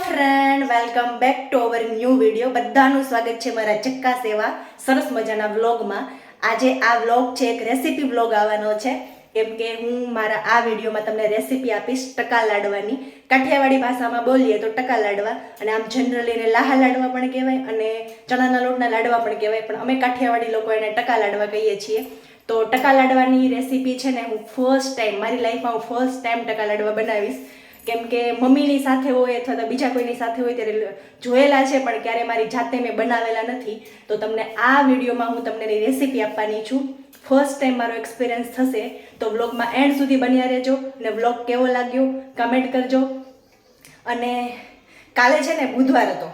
Friend, welcome back to our new video. બધાનું સ્વાગત છે મારા ચક્કાસ એવા સરસ મજાના વ્લોગમાં. આજે આ વ્લોગ છે એક રેસીપી વ્લોગ આવવાનો છે, કેમ કે હું મારા આ વિડીયોમાં તમને રેસીપી આપીશ ટકા લાડવાની. કાઠિયાવાડી ભાષામાં બોલીએ તો ટકા લાડવા, અને આમ જનરલી એને લાહા લાડવા પણ કહેવાય અને ચણાના લોટના લાડવા પણ કહેવાય, પણ અમે કાઠિયાવાડી લોકો એને ટકા લાડવા કહીએ છીએ. તો ટકા લાડવાની રેસીપી છે ને હું ફર્સ્ટ ટાઈમ મારી લાઈફમાં ફર્સ્ટ ટાઈમ ટકા લાડવા બનાવીશ. કેમ કે મમ્મીની સાથે હોય અથવા તો બીજા કોઈની સાથે હોય ત્યારે જોયેલા છે, પણ ક્યારે મારી જાતે મેં બનાવેલા નથી. તો તમને આ વિડીયોમાં હું તમને એની રેસીપી આપવાની છું. ફર્સ્ટ ટાઈમ મારો એક્સપિરિયન્સ થશે, તો વ્લોગમાં એન્ડ સુધી બન્યા રહેજો. અને વ્લોગ કેવો લાગ્યો કમેન્ટ કરજો. અને કાલે છે ને બુધવાર હતો,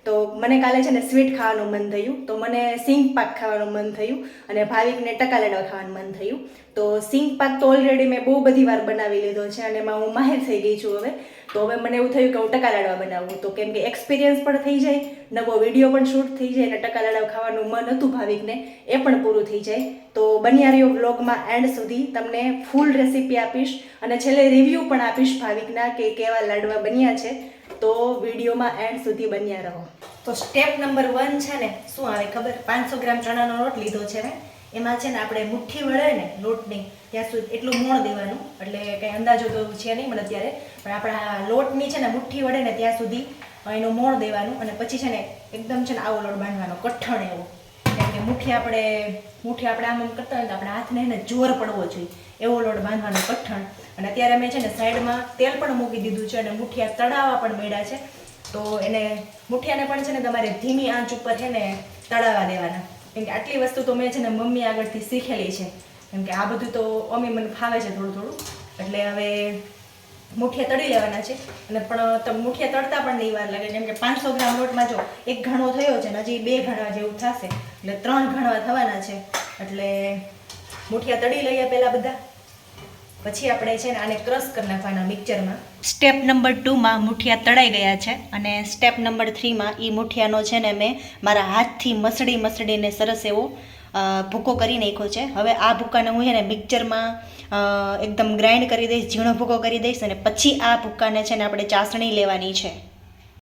તો મને કાલે છે ને સ્વીટ ખાવાનું મન થયું, તો મને સિંગ પાક ખાવાનું મન થયું અને ભાવિકને ટકા લાડવા ખાવાનું મન થયું. તો સિંગ પાક તો ઓલરેડી મેં બહુ બધી વાર બનાવી લીધો છે અને એમાં હું માહિર થઈ ગઈ છું હવે. તો હવે મને એવું થયું કે હું ટકા લાડવા બનાવું, તો કેમ કે એક્સપિરિયન્સ પણ થઈ જાય, નવો વિડીયો પણ શૂટ થઈ જાય અને ટકા લાડવા ખાવાનું મન હતું ભાવિકને, એ પણ પૂરું થઈ જાય. તો બન્યા રહ્યો વ્લોગમાં એન્ડ સુધી, તમને ફૂલ રેસીપી આપીશ અને છેલ્લે રિવ્યૂ પણ આપીશ ભાવિકના કે કેવા લાડવા બન્યા છે. તો વિડીયોમાં એન્ડ સુધી બન્યા રહો. તો સ્ટેપ નંબર 1 છે ને શું આવે ખબર? 500 ગ્રામ ચણાનો લોટ લીધો છે મેં. એમાં છે ને આપણે મુઠ્ઠી વળે ને લોટની ત્યાં સુધી એટલું મોણ દેવાનું, એટલે કંઈ અંદાજો તો છે નહીં મને અત્યારે, પણ આપણા લોટની છે ને મુઠ્ઠી વળે ને ત્યાં સુધી એનું મોણ દેવાનું. અને પછી છે ને એકદમ છે ને આવો લોટ બાંધવાનો, કઠણ એવો. કેમ કે મુઠ્ઠી આપણે આમ કરતા હોય તો આપણા હાથને એને જોર પડવો જોઈએ એવો લોટ બાંધવાનો, કઠણ. અને અત્યારે મેં છે ને સાઈડમાં તેલ પણ મૂકી દીધું છે અને મુઠિયા તળાવવા પણ મળ્યા છે. તો એને મુઠિયાને પણ છે ને તમારે ધીમી આંચ ઉપર છે ને તળાવવા દેવાના. કેમ કે આટલી વસ્તુ તો મેં છે ને મમ્મી આગળથી શીખેલી છે, કેમ કે આ બધું તો મને ફાવે છે થોડું થોડું. એટલે હવે મુઠિયા તળી લેવાના છે. અને પણ મુઠિયા તળતા પણ નહીં વાર લાગે, કેમ કે 500 ગ્રામ લોટમાં જો એક ઘણો થયો છે ને હજી 2 ઘણા જેવું થશે, એટલે 3 ઘણવા થવાના છે. એટલે મુઠિયા તળી લઈએ પહેલાં બધા, પછી આપણે છે ને આને ક્રશ કરી નાખવાના મિક્સરમાં. સ્ટેપ નંબર 2માં મુઠિયા તળાઈ ગયા છે અને સ્ટેપ નંબર 3માં એ મુઠિયાનો છે ને મેં મારા હાથથી મસળીને સરસ એવો ભૂકો કરી નાખ્યો છે. હવે આ ભૂકાને હું છે ને મિક્સરમાં એકદમ ગ્રાઇન્ડ કરી દઈશ, ઝીણો ભૂકો કરી દઈશ, અને પછી આ ભૂકાને છે ને આપણે ચાસણી લેવાની છે.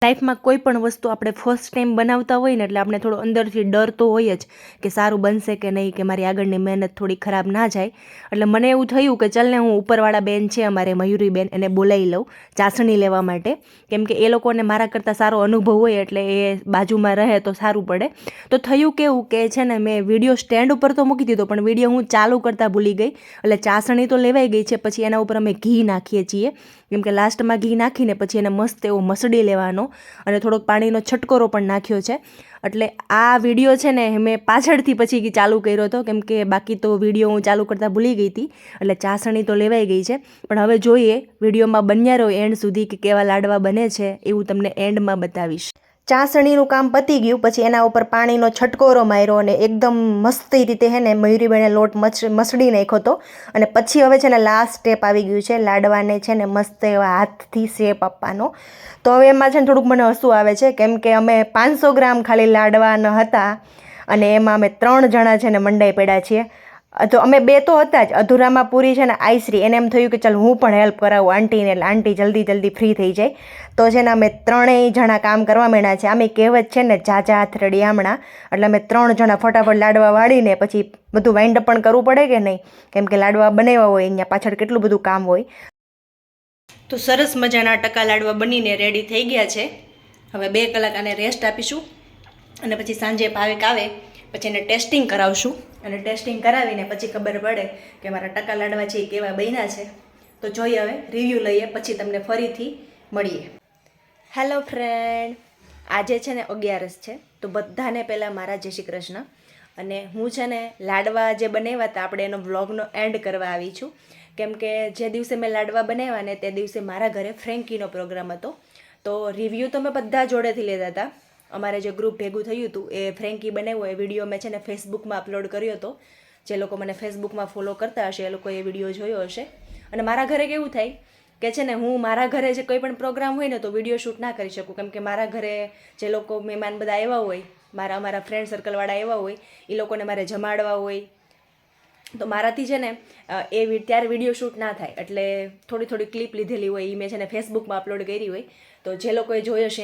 લાઈફમાં કોઈ પણ વસ્તુ આપણે ફર્સ્ટ ટાઈમ બનાવતા હોય ને, એટલે આપણે થોડો અંદરથી ડર તો હોય જ કે સારું બનશે કે નહીં, કે મારી આગળની મહેનત થોડી ખરાબ ના જાય. એટલે મને એવું થયું કે ચાલ ને હું ઉપરવાળા બેન છે અમારે મયુરી બેન, એને બોલાવી લઉં ચાસણી લેવા માટે, કેમ કે એ લોકોને મારા કરતાં સારો અનુભવ હોય એટલે એ બાજુમાં રહે તો સારું પડે. તો થયું કેવું કે છે ને મેં વિડીયો સ્ટેન્ડ ઉપર તો મૂકી દીધો, પણ વિડીયો હું ચાલુ કરતાં ભૂલી ગઈ. એટલે ચાસણી તો લેવાઈ ગઈ છે, પછી એના ઉપર અમે ઘી નાખીએ છીએ, કેમ કે લાસ્ટમાં ઘી નાખીને પછી એને મસ્ત એવો મસળી લેવાનો અને થોડોક પાણીનો છટકોરો પણ નાખ્યો છે. એટલે આ વિડીયો છે ને મેં પાછળથી પછી ચાલુ કર્યો હતો, કેમ કે બાકી તો વિડીયો હું ચાલુ કરતાં ભૂલી ગઈ હતી. એટલે ચાસણી તો લેવાઈ ગઈ છે, પણ હવે જોઈએ વિડીયોમાં બન્યા રહો એન્ડ સુધી કે કેવા લાડવા બને છે, એવું તમને એન્ડમાં બતાવીશ. ચાસણીનું કામ પતી ગયું, પછી એના ઉપર પાણીનો છટકોરો માર્યો અને એકદમ મસ્તી રીતે હે ને મયુરીબેને લોટ મસળી નાખ્યો હતો. અને પછી હવે છે ને લાસ્ટ સ્ટેપ આવી ગયું છે, લાડવાને છે ને મસ્ત એવા હાથથી શેપ આપવાનો. તો હવે એમાં છે ને થોડુંક મને હસવું આવે છે, કેમ કે અમે 500 ગ્રામ ખાલી લાડવાના હતા અને એમાં અમે 3 જણા છે ને મંડાઈ પડ્યા છીએ. તો અમે 2 તો હતા જ, અધૂરામાં પૂરી છે ને આઈશ્રી, એને એમ થયું કે ચાલ હું પણ હેલ્પ કરાવું આંટીને, એટલે આંટી જલ્દી ફ્રી થઈ જાય. તો છે ને અમે 3 જણા કામ કરવા માંડ્યા છે. આમે કહેવત છે ને જાજા હાથ રડિયામણા, એટલે અમે 3 જણા ફટાફટ લાડવા વાળીને પછી બધું વાઇન્ડ અપ પણ કરવું પડે કે નહીં, કેમ કે લાડવા બનાવ્યા હોય અહીંયા પાછળ કેટલું બધું કામ હોય. તો સરસ મજાના ટકા લાડવા બનીને રેડી થઈ ગયા છે. હવે 2 કલાક આને રેસ્ટ આપીશું અને પછી સાંજે ભાવિક આવે પછી એને ટેસ્ટિંગ કરાવશું. અને ટેસ્ટિંગ કરાવીને પછી ખબર પડે કે મારા ટકા લાડવા છે એ કેવા બન્યા છે. તો જોઈએ, હવે રિવ્યૂ લઈએ, પછી તમને ફરીથી મળીએ. હેલો ફ્રેન્ડ, આજે છે ને 11 છે, તો બધાને પહેલાં મારા જય શ્રી કૃષ્ણ. અને હું છે ને લાડવા જે બનાવ્યા હતા આપણે એનો વ્લોગનો એન્ડ કરવા આવી છું, કેમ કે જે દિવસે મેં લાડવા બનાવ્યા ને તે દિવસે મારા ઘરે ફ્રેન્કીનો પ્રોગ્રામ હતો. તો રિવ્યૂ તો મેં બધા જોડેથી લેતા હતા. અમારે જે ગ્રુપ ભેગું થયું હતું એ ફ્રેન્કી બનાવ્યો એ વિડીયો મેં છે ને ફેસબુકમાં અપલોડ કર્યો હતો. જે લોકો મને ફેસબુકમાં ફોલો કરતા હશે એ લોકો એ વિડીયો જોયો હશે. અને મારા ઘરે કેવું થાય કે છે ને હું મારા ઘરે જે કોઈ પણ પ્રોગ્રામ હોય ને તો વિડીયો શૂટ ના કરી શકું, કેમ કે મારા ઘરે જે લોકો મહેમાન બધા આવ્યા હોય, અમારા ફ્રેન્ડ સર્કલવાળા આવ્યા હોય, એ લોકોને મારે જમાડવા હોય, તો મારાથી છે ને ત્યારે વિડીયો શૂટ ના થાય. એટલે થોડી ક્લિપ લીધેલી હોય એ મેં છે ને ફેસબુકમાં અપલોડ કરી હોય. તો જે લોકોએ જોયો હશે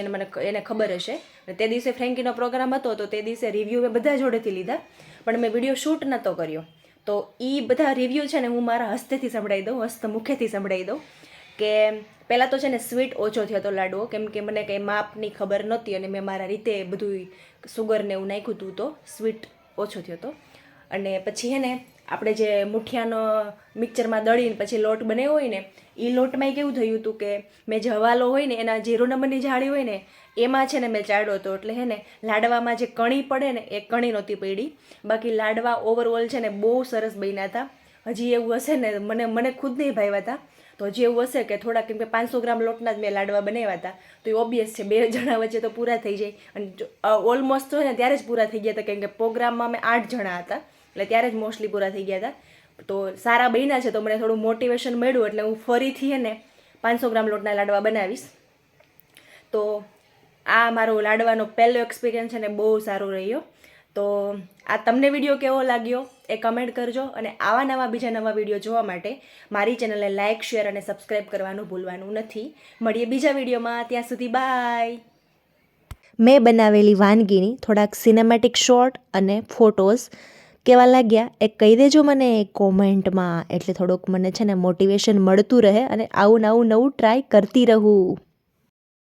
એને ખબર હશે. અને તે દિવસે ફ્રેન્કીનો પ્રોગ્રામ હતો તો તે દિવસે રિવ્યૂ મેં બધા જોડેથી લીધા, પણ મેં વિડીયો શૂટ નહોતો કર્યો. તો એ બધા રિવ્યૂ છે ને હું મારા હસ્તેથી સંભળાવી દઉં, હસ્તમુખેથી સંભળાવી દઉં. કે પહેલાં તો છે ને સ્વીટ ઓછો થયો હતો લાડવો, કેમ કે મને કંઈ માપની ખબર નહોતી અને મેં મારા રીતે બધું સુગરને એવું નાખ્યું હતું, તો સ્વીટ ઓછો થયો હતો. અને પછી હે ને આપણે જે મુઠિયાનો મિક્સરમાં દળીને પછી લોટ બનાવ્યો હોય ને, એ લોટમાં કેવું થયું હતું કે મેં જે હવાલો હોય ને એના 0 નંબરની જાળી હોય ને એમાં છે ને મેં ચાળ્યો હતો. એટલે હે ને લાડવામાં જે કણી પડે ને એ કણી નહોતી પડી. બાકી લાડવા ઓવરઓલ છે ને બહુ સરસ બન્યા હતા. હજી એવું હશે ને, મને ખુદ નહીં ભાવ્યા હતા, તો હજી એવું હશે કે થોડા, કેમ કે 500 ગ્રામ લોટના જ મેં લાડવા બનાવ્યા હતા. તો એ ઓબ્વિયસ છે 2 જણા વચ્ચે તો પૂરા થઈ જાય. અને ઓલમોસ્ટ તો ને ત્યારે જ પૂરા થઈ ગયા હતા, કેમ કે પ્રોગ્રામમાં અમે 8 જણા હતા, એટલે ત્યારે જ મોસ્ટલી પૂરા થઈ ગયા હતા. તો સારા બન્યા છે, તો મને થોડું મોટિવેશન મળ્યું, એટલે હું ફરીથી હે ને 500 ગ્રામ લોટના લાડવા બનાવીશ. તો આ મારો લાડવાનો પહેલો એક્સપિરિયન્સ છે ને બહુ સારો રહ્યો. તો આ તમને વિડીયો કેવો લાગ્યો એ કમેન્ટ કરજો. અને આવા નવા બીજા નવા વિડીયો જોવા માટે મારી ચેનલને લાઇક, શેર અને સબસ્ક્રાઈબ કરવાનું ભૂલવાનું નથી. મળીએ બીજા વિડીયોમાં, ત્યાં સુધી બાય. મેં બનાવેલી વાનગીની થોડાક સિનેમેટિક શોટ અને ફોટોઝ કેવા લાગ્યા એ કહી દેજો મને કોમેન્ટમાં, એટલે થોડુંક મને છે ને મોટિવેશન મળતું રહે અને આવું નવું ટ્રાય કરતી રહું.